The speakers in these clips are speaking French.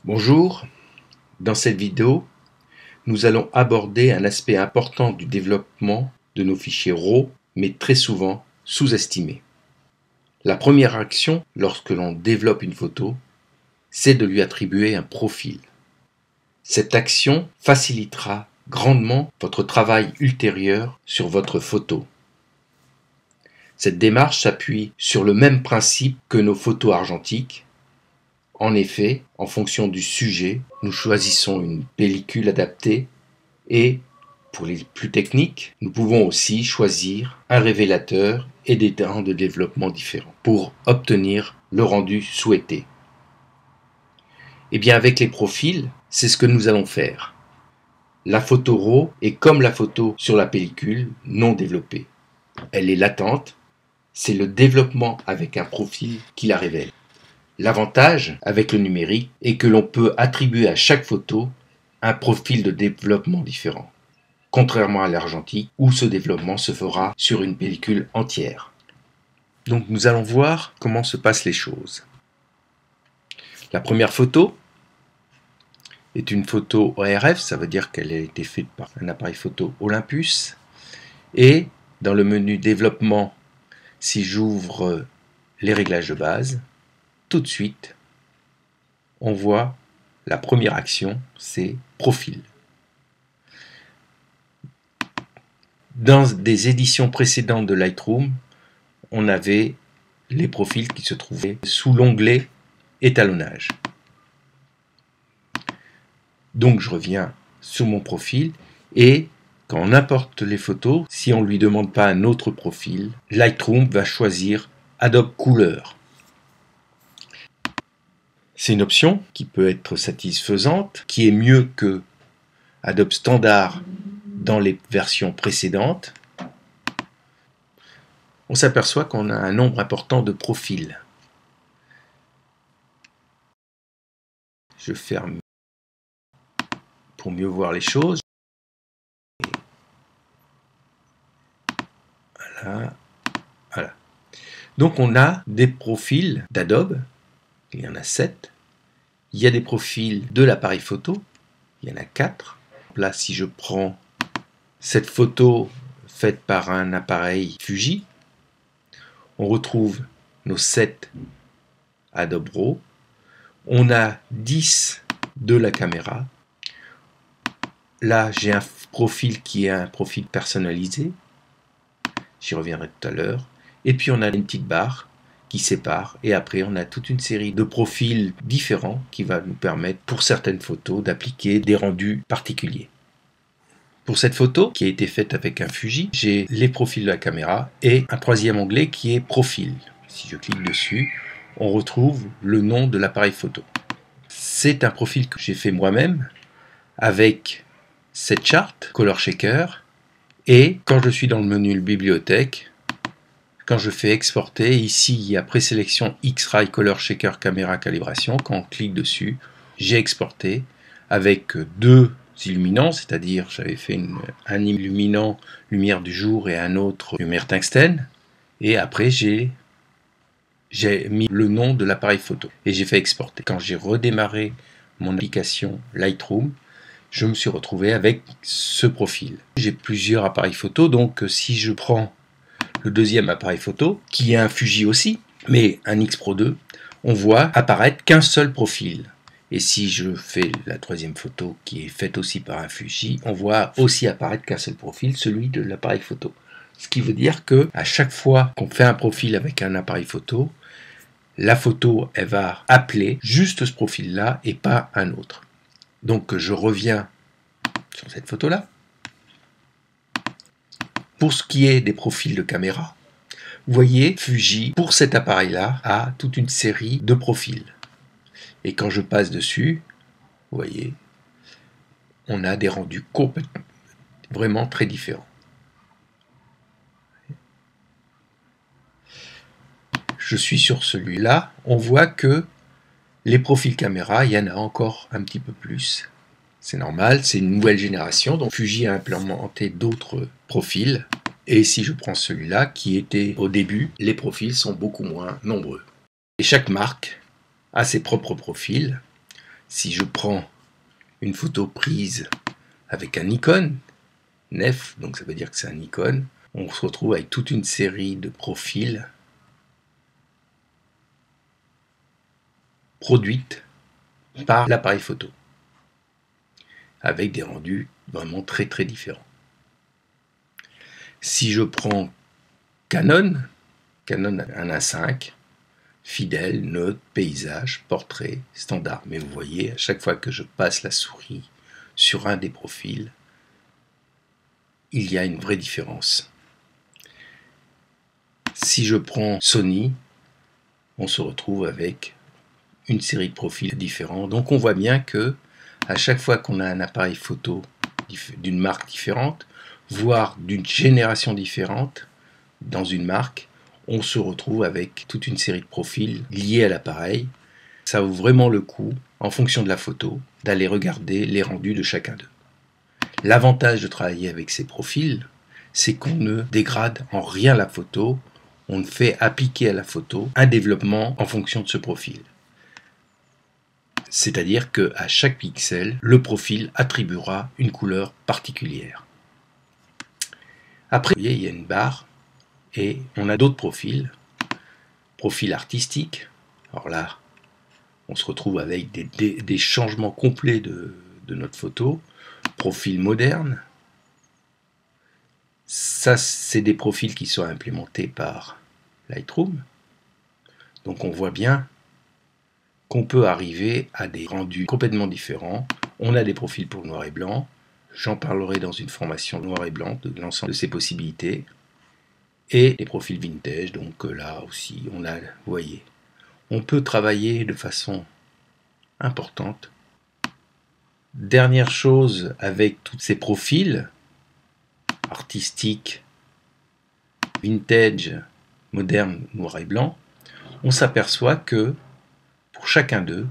Bonjour, dans cette vidéo, nous allons aborder un aspect important du développement de nos fichiers RAW, mais très souvent sous-estimé. La première action lorsque l'on développe une photo, c'est de lui attribuer un profil. Cette action facilitera grandement votre travail ultérieur sur votre photo. Cette démarche s'appuie sur le même principe que nos photos argentiques. En effet, en fonction du sujet, nous choisissons une pellicule adaptée et, pour les plus techniques, nous pouvons aussi choisir un révélateur et des temps de développement différents pour obtenir le rendu souhaité. Et bien avec les profils, c'est ce que nous allons faire. La photo RAW est comme la photo sur la pellicule non développée. Elle est latente, c'est le développement avec un profil qui la révèle. L'avantage avec le numérique est que l'on peut attribuer à chaque photo un profil de développement différent, contrairement à l'argentique où ce développement se fera sur une pellicule entière. Donc nous allons voir comment se passent les choses. La première photo est une photo ORF, ça veut dire qu'elle a été faite par un appareil photo Olympus. Et dans le menu développement, si j'ouvre les réglages de base, tout de suite, on voit la première action, c'est profil. Dans des éditions précédentes de Lightroom, on avait les profils qui se trouvaient sous l'onglet étalonnage. Donc je reviens sur mon profil et quand on importe les photos, si on ne lui demande pas un autre profil, Lightroom va choisir Adobe Couleur. C'est une option qui peut être satisfaisante, qui est mieux que Adobe Standard dans les versions précédentes. On s'aperçoit qu'on a un nombre important de profils. Je ferme pour mieux voir les choses. Voilà. Voilà. Donc on a des profils d'Adobe, il y en a 7. Il y a des profils de l'appareil photo, il y en a 4. Là, si je prends cette photo faite par un appareil Fuji, on retrouve nos 7 Adobe RAW. On a 10 de la caméra. Là, j'ai un profil qui est un profil personnalisé. J'y reviendrai tout à l'heure. Et puis, on a une petite barre qui sépare. Et après, on a toute une série de profils différents qui va nous permettre, pour certaines photos, d'appliquer des rendus particuliers. Pour cette photo, qui a été faite avec un Fuji, j'ai les profils de la caméra et un troisième onglet qui est Profil. Si je clique dessus, on retrouve le nom de l'appareil photo. C'est un profil que j'ai fait moi-même avec cette charte Color Shaker. Et quand je suis dans le menu bibliothèque, quand je fais exporter, ici il y a présélection X-Ray Color Shaker Caméra Calibration. Quand on clique dessus, j'ai exporté avec deux illuminants, c'est-à-dire j'avais fait un illuminant lumière du jour et un autre lumière tungstène. Et après j'ai mis le nom de l'appareil photo et j'ai fait exporter. Quand j'ai redémarré mon application Lightroom, je me suis retrouvé avec ce profil. J'ai plusieurs appareils photo, donc si je prends le deuxième appareil photo, qui est un Fuji aussi, mais un X Pro 2, on voit apparaître qu'un seul profil. Et si je fais la troisième photo, qui est faite aussi par un Fuji, on voit aussi apparaître qu'un seul profil, celui de l'appareil photo. Ce qui veut dire que à chaque fois qu'on fait un profil avec un appareil photo, la photo, elle va appeler juste ce profil-là et pas un autre. Donc je reviens sur cette photo-là. Pour ce qui est des profils de caméra, vous voyez, Fuji, pour cet appareil-là, a toute une série de profils. Et quand je passe dessus, vous voyez, on a des rendus vraiment très différents. Je suis sur celui-là, on voit que les profils caméra, il y en a encore un petit peu plus. C'est normal, c'est une nouvelle génération, donc Fuji a implémenté d'autres profils. Et si je prends celui-là, qui était au début, les profils sont beaucoup moins nombreux. Et chaque marque a ses propres profils. Si je prends une photo prise avec un Nikon, NEF, donc ça veut dire que c'est un Nikon, on se retrouve avec toute une série de profils produites par l'appareil photo, avec des rendus vraiment très très différents. Si je prends Canon 1 à 5, fidèle, neutre, paysage, portrait, standard. Mais vous voyez, à chaque fois que je passe la souris sur un des profils, il y a une vraie différence. Si je prends Sony, on se retrouve avec une série de profils différents. Donc on voit bien que à chaque fois qu'on a un appareil photo d'une marque différente, voire d'une génération différente dans une marque, on se retrouve avec toute une série de profils liés à l'appareil. Ça vaut vraiment le coup, en fonction de la photo, d'aller regarder les rendus de chacun d'eux. L'avantage de travailler avec ces profils, c'est qu'on ne dégrade en rien la photo, on fait appliquer à la photo un développement en fonction de ce profil. C'est-à-dire qu'à chaque pixel, le profil attribuera une couleur particulière. Après, vous voyez, il y a une barre et on a d'autres profils. Profil artistique. Alors là, on se retrouve avec des changements complets de notre photo. Profil moderne. Ça, c'est des profils qui sont implémentés par Lightroom. Donc on voit bien qu'on peut arriver à des rendus complètement différents. On a des profils pour noir et blanc. J'en parlerai dans une formation noir et blanc de l'ensemble de ces possibilités. Et les profils vintage, donc là aussi, on a, vous voyez, on peut travailler de façon importante. Dernière chose avec tous ces profils, artistiques, vintage, moderne, noir et blanc, on s'aperçoit que pour chacun d'eux,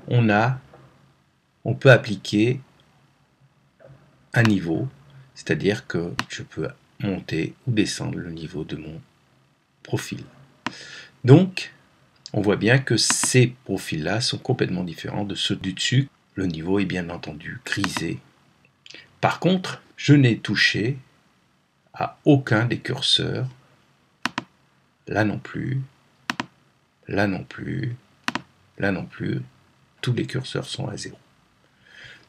on peut appliquer un niveau, c'est-à-dire que je peux monter ou descendre le niveau de mon profil. Donc, on voit bien que ces profils-là sont complètement différents de ceux du dessus. Le niveau est bien entendu grisé. Par contre, je n'ai touché à aucun des curseurs. Là non plus, là non plus, là non plus. Tous les curseurs sont à 0.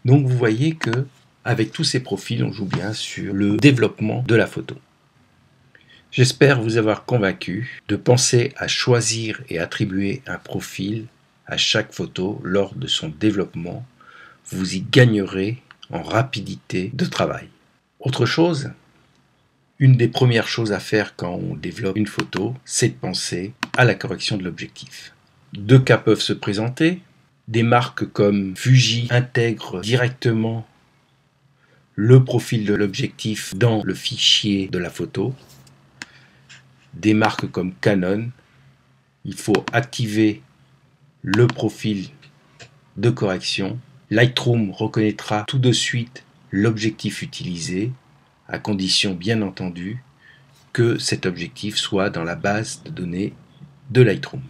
Donc vous voyez que avec tous ces profils, on joue bien sur le développement de la photo. J'espère vous avoir convaincu de penser à choisir et attribuer un profil à chaque photo lors de son développement. Vous y gagnerez en rapidité de travail. Autre chose, une des premières choses à faire quand on développe une photo, c'est de penser à la correction de l'objectif. Deux cas peuvent se présenter. Des marques comme Fuji intègrent directement le profil de l'objectif dans le fichier de la photo. Des marques comme Canon, il faut activer le profil de correction. Lightroom reconnaîtra tout de suite l'objectif utilisé, à condition bien entendu que cet objectif soit dans la base de données de Lightroom.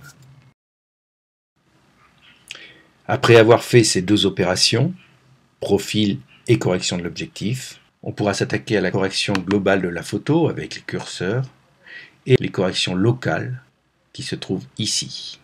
Après avoir fait ces deux opérations, profil et correction de l'objectif, on pourra s'attaquer à la correction globale de la photo avec les curseurs et les corrections locales qui se trouvent ici.